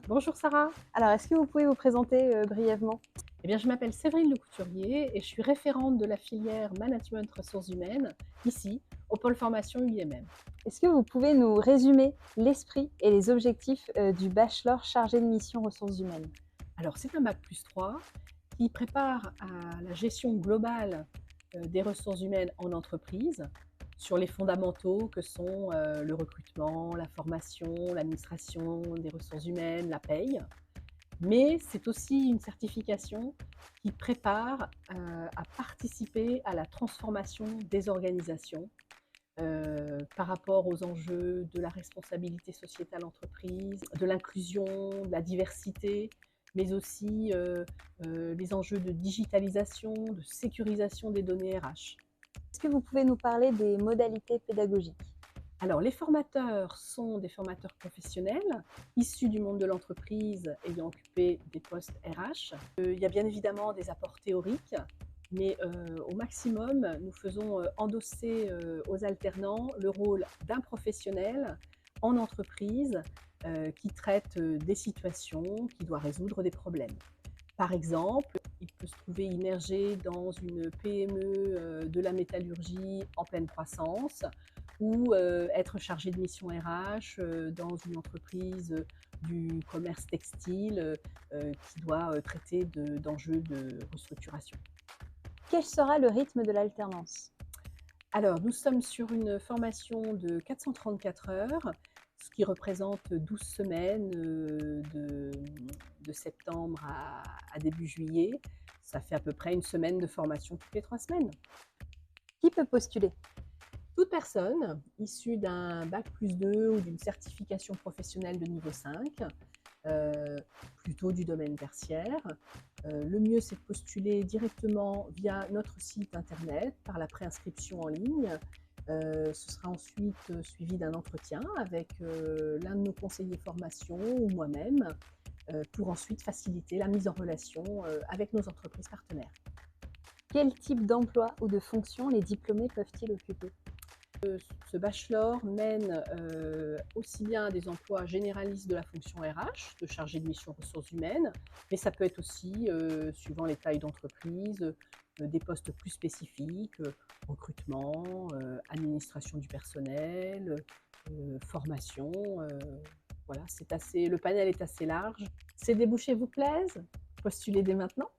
Bonjour Sarah. Alors, est-ce que vous pouvez vous présenter brièvement? Eh bien, je m'appelle Séverine Lecouturier et je suis référente de la filière Management Ressources Humaines, ici, au pôle formation UIMM. Est-ce que vous pouvez nous résumer l'esprit et les objectifs du bachelor chargé de mission ressources humaines? Alors, c'est un bac+3 qui prépare à la gestion globale des ressources humaines en entreprise sur les fondamentaux que sont le recrutement, la formation, l'administration des ressources humaines, la paye. Mais c'est aussi une certification qui prépare à participer à la transformation des organisations par rapport aux enjeux de la responsabilité sociétale entreprise, de l'inclusion, de la diversité, mais aussi les enjeux de digitalisation, de sécurisation des données RH. Est-ce que vous pouvez nous parler des modalités pédagogiques? Alors, les formateurs sont des formateurs professionnels, issus du monde de l'entreprise, ayant occupé des postes RH. Il y a bien évidemment des apports théoriques, mais au maximum, nous faisons endosser aux alternants le rôle d'un professionnel en entreprise qui traite des situations, qui doit résoudre des problèmes. Par exemple, il peut se trouver immergé dans une PME de la métallurgie en pleine croissance ou être chargé de mission RH dans une entreprise du commerce textile qui doit traiter d'enjeux de restructuration. Quel sera le rythme de l'alternance? Alors, nous sommes sur une formation de 434 heures, ce qui représente 12 semaines de septembre à début juillet. Ça fait à peu près une semaine de formation toutes les 3 semaines. Qui peut postuler? Toute personne issue d'un bac+2 ou d'une certification professionnelle de niveau 5, plutôt du domaine tertiaire. Le mieux, c'est de postuler directement via notre site internet, par la préinscription en ligne. Ce sera ensuite suivi d'un entretien avec l'un de nos conseillers formation ou moi-même, pour ensuite faciliter la mise en relation avec nos entreprises partenaires. Quel type d'emploi ou de fonction les diplômés peuvent-ils occuper? Ce bachelor mène aussi bien à des emplois généralistes de la fonction RH, de chargé de mission ressources humaines, mais ça peut être aussi, suivant les tailles d'entreprise, des postes plus spécifiques, recrutement, administration du personnel, formation. Voilà, le panel est assez large. Ces débouchés vous plaisent? Postulez dès maintenant.